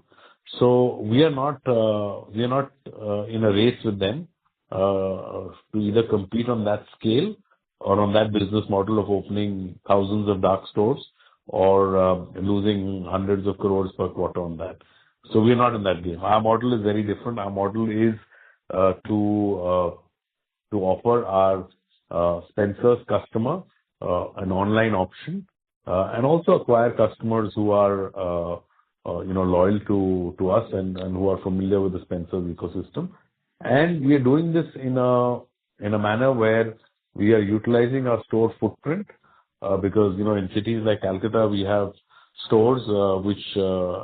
So we are not in a race with them to either compete on that scale or on that business model of opening thousands of dark stores or losing hundreds of crores per quarter on that. So we are not in that game. Our model is very different. Our model is to offer our Spencer's customer an online option and also acquire customers who are loyal to us and who are familiar with the Spencer's ecosystem. And we are doing this in a manner where we are utilizing our store footprint because in cities like Calcutta we have stores which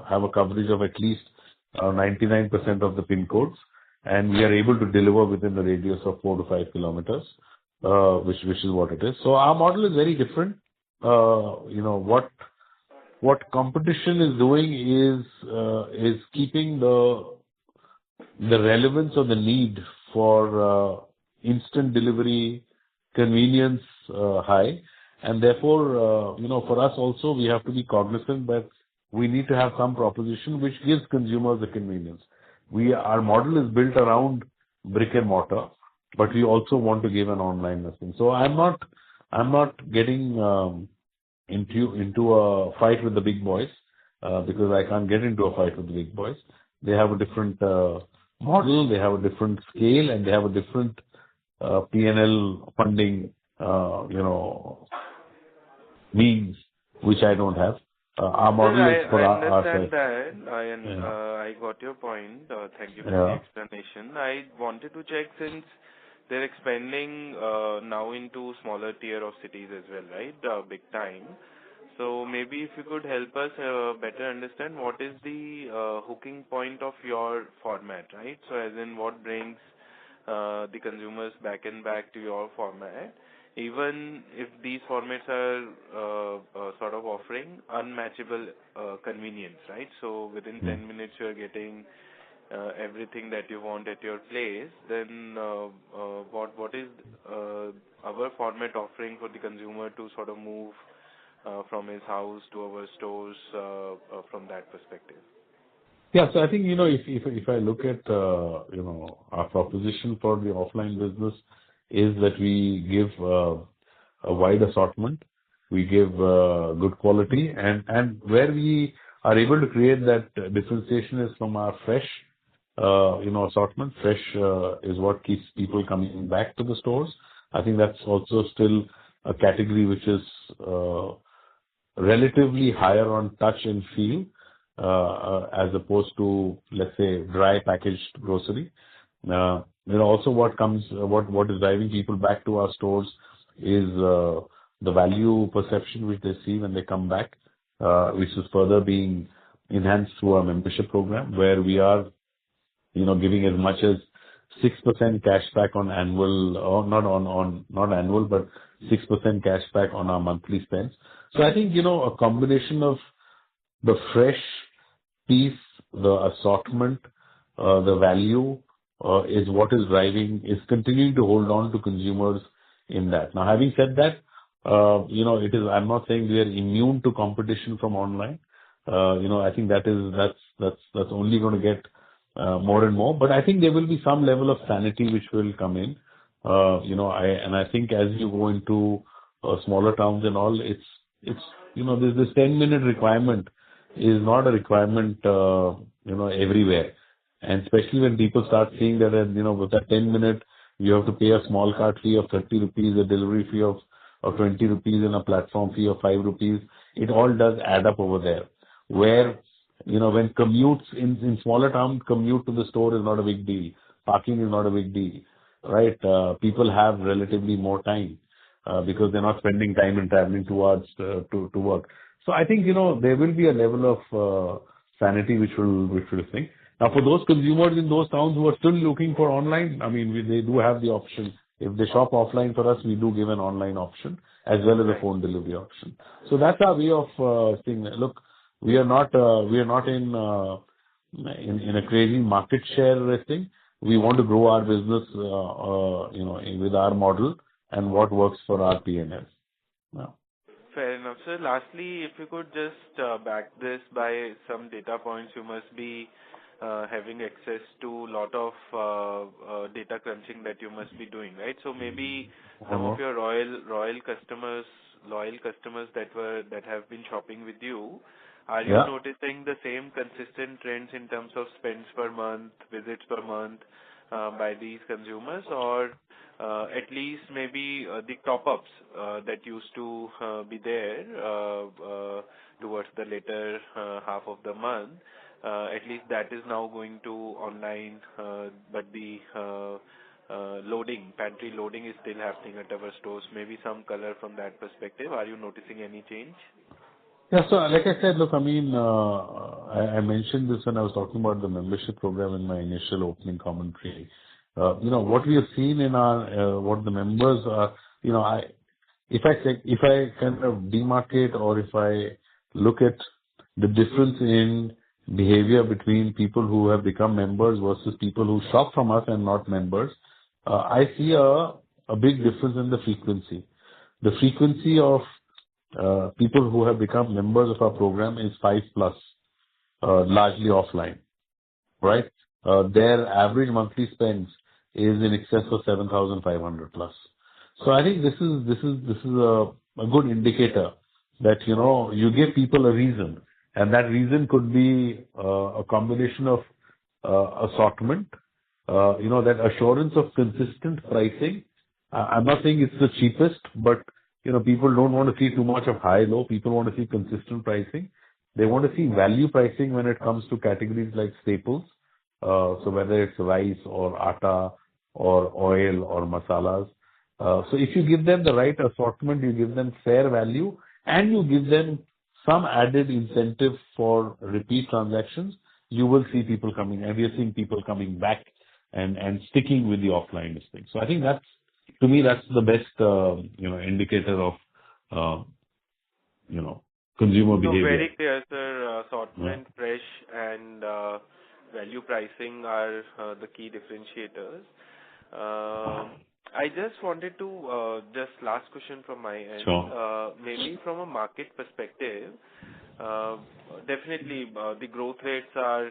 have a coverage of at least 99% of the pin codes, and we are able to deliver within the radius of 4 to 5 kilometers, which is what it is. So our model is very different. What competition is doing is keeping the relevance or the need for instant delivery convenience high, and therefore for us also we have to be cognizant that we need to have some proposition which gives consumers the convenience. Our model is built around brick and mortar, but we also want to give an online listing. So I'm not getting into a fight with the big boys because I can't get into a fight with the big boys. They have a different model, they have a different scale, and they have a different P&L funding means which I don't have. Our model is for I our understand side. that. I got your point. Thank you for the explanation. I wanted to check, since they're expanding now into smaller tier of cities as well, right? Big time. So maybe if you could help us better understand what is the hooking point of your format, right? So as in what brings the consumers back to your format, even if these formats are sort of offering unmatchable convenience, right? So within 10 minutes you are getting everything that you want at your place, then what is our format offering for the consumer to sort of move from his house to our stores from that perspective? Yeah, so I think if I look at our proposition for the offline business is that we give a wide assortment, we give good quality, and where we are able to create that differentiation is from our fresh assortment. Fresh is what keeps people coming back to the stores. I think that's also still a category which is relatively higher on touch and feel as opposed to, let's say, dry packaged grocery. Also what is driving people back to our stores is the value perception which they see when they come back, which is further being enhanced through our membership program, where we are giving as much as 6% cashback on annual, or not annual, but 6% cashback on our monthly spends. So I think, a combination of the fresh piece, the assortment, the value, is what is continuing to hold on to consumers in that. Now, having said that, I'm not saying we are immune to competition from online. I think that's only going to get more and more. But I think there will be some level of sanity which will come in. I think as you go into smaller towns and all, there's this 10-minute requirement is not a requirement, everywhere. And especially when people start seeing that, with that 10-minute, you have to pay a small cart fee of 30 rupees, a delivery fee of 20 rupees, and a platform fee of 5 rupees. It all does add up over there. Where, when commutes in smaller towns, commute to the store is not a big deal. Parking is not a big deal, right? People have relatively more time, because they're not spending time in traveling towards to work. So I think, there will be a level of sanity which will sink. Now, for those consumers in those towns who are still looking for online, I mean, they do have the option. If they shop offline for us, we do give an online option as well as a phone delivery option. So that's our way of seeing that. Look, we are not in a crazy market share thing. We want to grow our business, with our model and what works for our P&L. Now. Fair enough, sir. Lastly, if you could just back this by some data points, you must be having access to a lot of data crunching that you must be doing, right? So maybe some of your loyal customers that have been shopping with you, are you noticing the same consistent trends in terms of spends per month, visits per month by these consumers, or at least maybe the top-ups that used to be there towards the later half of the month, at least that is now going to online, but the pantry loading is still happening at our stores. Maybe some color from that perspective. Are you noticing any change? Yeah. So like I said, look, I mean, I mentioned this when I was talking about the membership program in my initial opening commentary. What we have seen in what the members are, if I kind of demarcate, or if I look at the difference in behavior between people who have become members versus people who shop from us and not members, I see a big difference in the frequency. The frequency of people who have become members of our program is 5+, largely offline, right? Their average monthly spends is in excess of 7,500 plus. So I think this is a good indicator that, you give people a reason, and that reason could be a combination of assortment, that assurance of consistent pricing. I'm not saying it's the cheapest, but people don't want to see too much of high-low. People want to see consistent pricing. They want to see value pricing when it comes to categories like staples. So whether it's rice or atta or oil or masalas. So if you give them the right assortment, you give them fair value, and you give them some added incentive for repeat transactions, you will see people coming, and we are seeing people coming back and sticking with the offline listing. So I think to me, that's the best, indicator of, consumer behavior. So very clear, sir. Assortment, fresh, and value pricing are the key differentiators. I just wanted to, just last question from my end. Sure. Maybe from a market perspective, definitely the growth rates are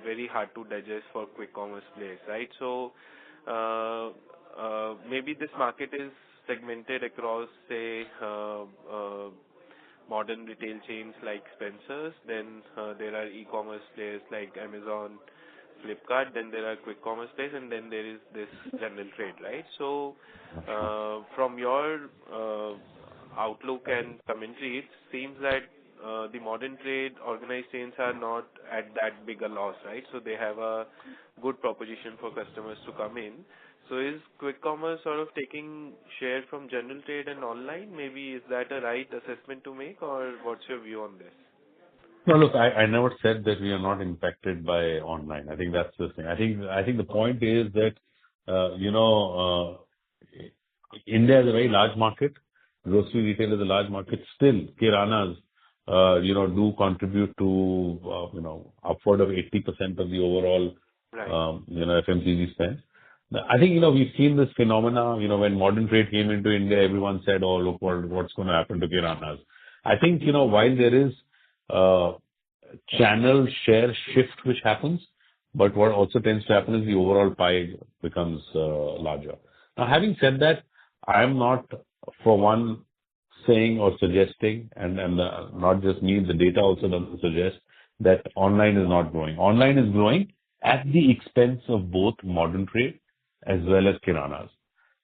very hard to digest for quick commerce players, right? So maybe this market is segmented across, say, modern retail chains like Spencer's, then there are e-commerce players like Amazon, Flipkart, then there are quick commerce players, and then there is this general trade, right? So from your outlook and commentary, it seems that the modern trade organized chains are not at that big a loss, right? So they have a good proposition for customers to come in. So is quick commerce sort of taking share from general trade and online? Maybe is that a right assessment to make, or what's your view on this? No, look, I never said that we are not impacted by online. I think that's the thing. I think the point is that, India is a very large market. Grocery retail is a large market. Still, kiranas, do contribute to, upward of 80% of the overall, Right. FMCG spend. I think, we've seen this phenomena, when modern trade came into India, everyone said, "Oh, look, what's going to happen to kiranas?" I think, while there is, uh, channel share shift which happens, but what also tends to happen is the overall pie becomes larger. Now, having said that, I am not, for one, saying or suggesting, and not just me, the data also doesn't suggest that online is not growing. Online is growing at the expense of both modern trade as well as kiranas.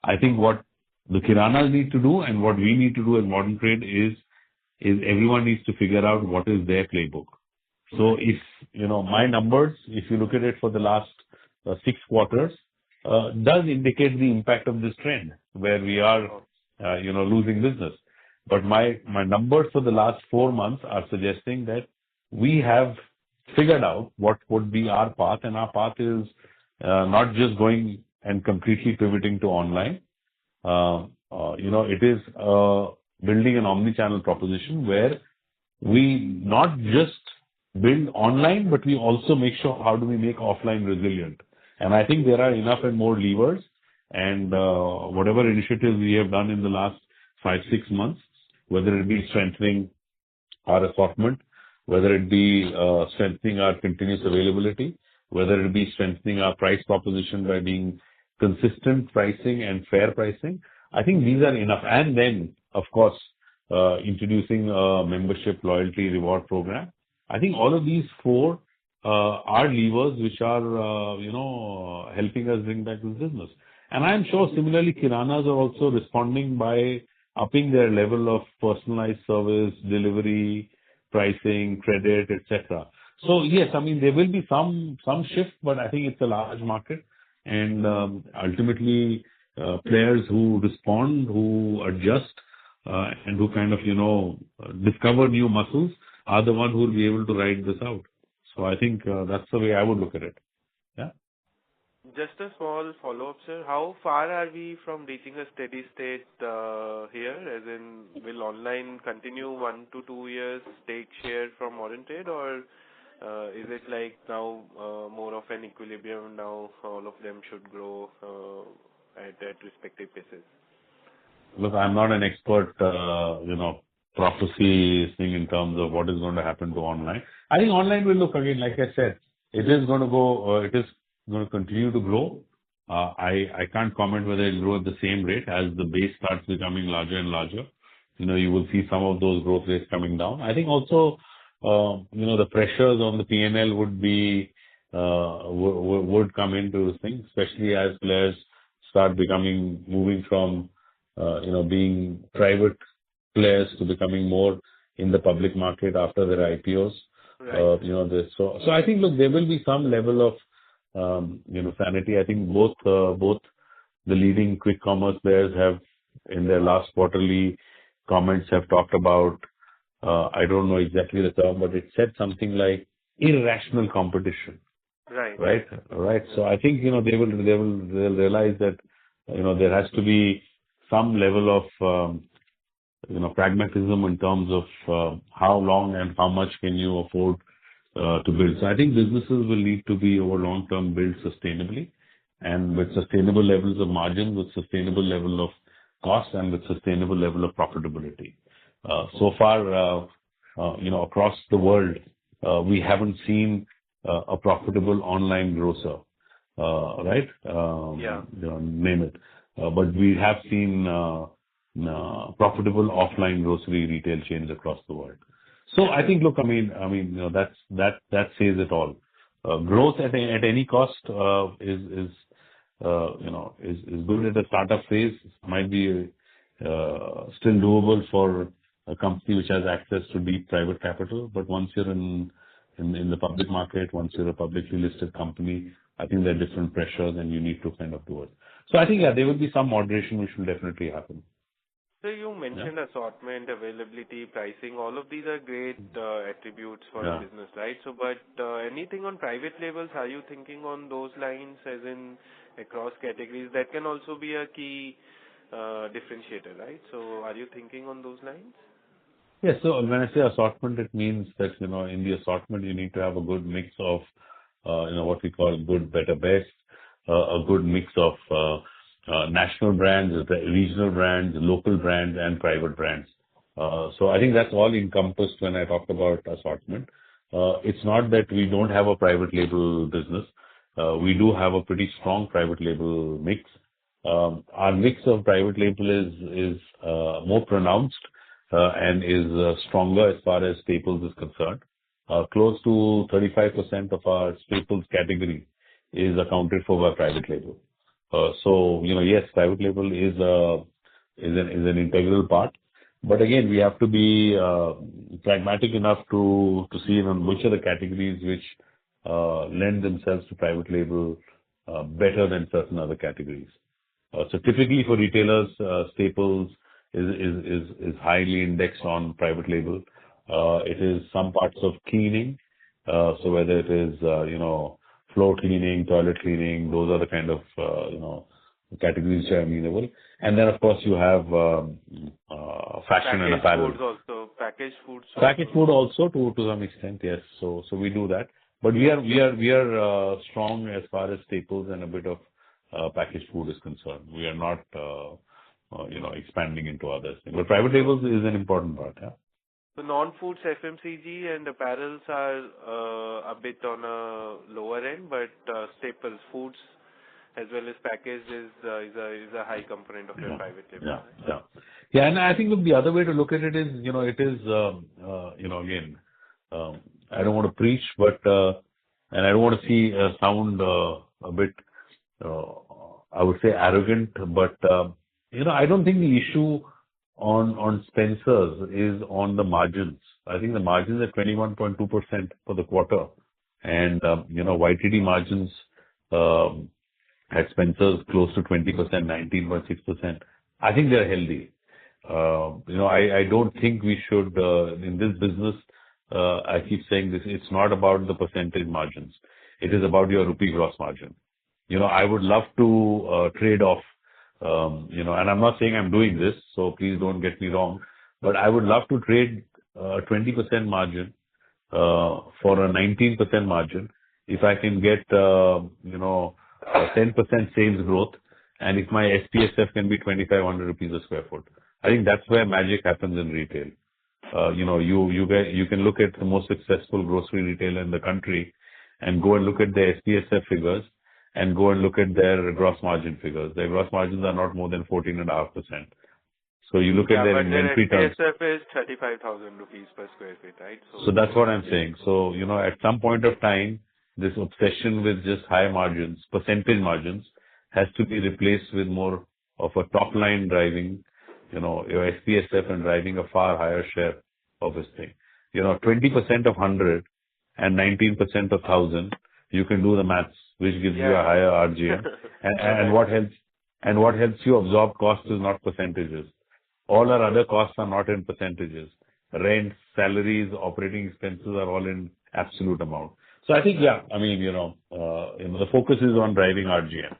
I think what the kiranas need to do and what we need to do as modern trade is everyone needs to figure out what is their playbook. So if, my numbers, if you look at it for the last 6 quarters, does indicate the impact of this trend where we are, losing business. But my numbers for the last 4 months are suggesting that we have figured out what would be our path, and our path is not just going and completely pivoting to online. It is building an omni-channel proposition where we not just build online, but we also make sure how do we make offline resilient. And I think there are enough and more levers, and whatever initiatives we have done in the last 5-6 months, whether it be strengthening our assortment, whether it be strengthening our continuous availability, whether it be strengthening our price proposition by being consistent pricing and fair pricing. I think these are enough. And then, of course, introducing a membership loyalty reward program. I think all of these 4 are levers which are, helping us bring back this business. And I'm sure similarly, kiranas are also responding by upping their level of personalized service, delivery, pricing, credit, etc. So yes, I mean, there will be some shift, but I think it's a large market. And ultimately, players who respond, who adjust, and who kind of, discover new muscles are the ones who will be able to ride this out. So I think that's the way I would look at it. Yeah. Just a small follow-up, sir. How far are we from reaching a steady state here? As in, will online continue 1 to 2 years take share from modern trade, or is it like now more of an equilibrium? Now all of them should grow at respective paces. Look, I'm not an expert, prophecy thing in terms of what is going to happen to online. I think online will look again, like I said, it is going to go, it is going to continue to grow. I can't comment whether it will grow at the same rate as the base starts becoming larger and larger. You will see some of those growth rates coming down. I think also, the pressures on the P&L would be, would come into this thing, especially as players start moving from, being private players to becoming more in the public market after their IPOs. Right. So I think, look, there will be some level of, sanity. I think both the leading quick commerce players have, in their last quarterly comments, have talked about, I don't know exactly the term, but it said something like irrational competition. Right. Right. So I think, they'll realize that, there has to be some level of, pragmatism in terms of how long and how much can you afford to build. So I think businesses will need to be over long term built sustainably and with sustainable levels of margin, with sustainable level of cost, and with sustainable level of profitability. So far, across the world, we haven't seen a profitable online grocer, right? Name it. But we have seen profitable offline grocery retail chains across the world. So I think, look, that says it all. Growth at any cost is good at a startup phase. Might be still doable for a company which has access to deep private capital. But once you're in the public market, once you're a publicly listed company, I think there are different pressures and you need to kind of do it. So I think, there will be some moderation which will definitely happen. So you mentioned assortment, availability, pricing. All of these are great attributes for a business, right? So, but anything on private labels, are you thinking on those lines, as in across categories? That can also be a key differentiator, right? So, are you thinking on those lines? Yes. So when I say assortment, it means that, in the assortment, you need to have a good mix of, what we call good, better, best, a good mix of national brands, regional brands, local brands, and private brands. So I think that's all encompassed when I talk about assortment. It's not that we don't have a private label business. We do have a pretty strong private label mix. Our mix of private label is more pronounced and is stronger as far as staples is concerned. Close to 35% of our staples category is accounted for by private label. So, yes, private label is an integral part. But again, we have to be pragmatic enough to see which are the categories which lend themselves to private label better than certain other categories. So typically for retailers, staples is highly indexed on private label. It is some parts of cleaning. So whether it is, floor cleaning, toilet cleaning, those are the kind of, categories which are amenable. And then, of course, you have fashion and apparel. Packaged foods also. Packaged foods. Packaged food also to some extent, yes. So we do that. But we are strong as far as staples and a bit of packaged food is concerned. We are not, expanding into others. But private labels is an important part, yeah. So non-foods, FMCG and apparels are a bit on a lower end, but staples, foods as well as packaged is a high component of your private label. Yeah, and I think look, the other way to look at it is, it is, again, I don't want to preach, but and I don't want to sound a bit, I would say arrogant, but I don't think the issue on Spencer's is on the margins. I think the margins are 21.2% for the quarter, and YTD margins at Spencer's close to 20%, 19.6%. I think they're healthy. I don't think we should in this business. I keep saying this. It's not about the percentage margins. It is about your rupee gross margin. I would love to trade off. And I'm not saying I'm doing this, so please don't get me wrong. But I would love to trade 20% margin for a 19% margin if I can get a 10% sales growth, and if my SPSF can be 2,500 rupees a square foot. I think that's where magic happens in retail. You can look at the most successful grocery retailer in the country and go and look at their SPSF figures and go and look at their gross margin figures. Their gross margins are not more than 14.5%. So you look at their inventory terms. SPSF is 35,000 rupees per square feet, right? So that's what I'm saying. So, at some point of time, this obsession with just high margins, percentage margins, has to be replaced with more of a top line driving, your SPSF and driving a far higher share of this thing. 20% of 100 and 19% of 1,000, you can do the maths, which gives you a higher RGM. And what helps you absorb costs is not percentages. All our other costs are not in percentages. Rent, salaries, operating expenses are all in absolute amount. So I think, the focus is on driving RGM.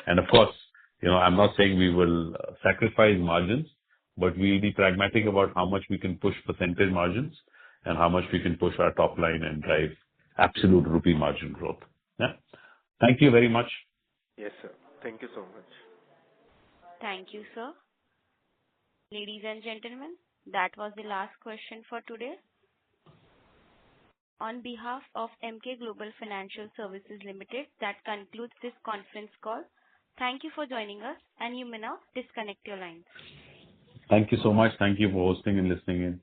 And of course, I'm not saying we will sacrifice margins, but we'll be pragmatic about how much we can push percentage margins and how much we can push our top line and drive absolute rupee margin growth. Yeah. Thank you very much. Yes, sir. Thank you so much. Thank you, sir. Ladies and gentlemen, that was the last question for today. On behalf of Emkay Global Financial Services Limited, that concludes this conference call. Thank you for joining us, and you may now disconnect your lines. Thank you so much. Thank you for hosting and listening in.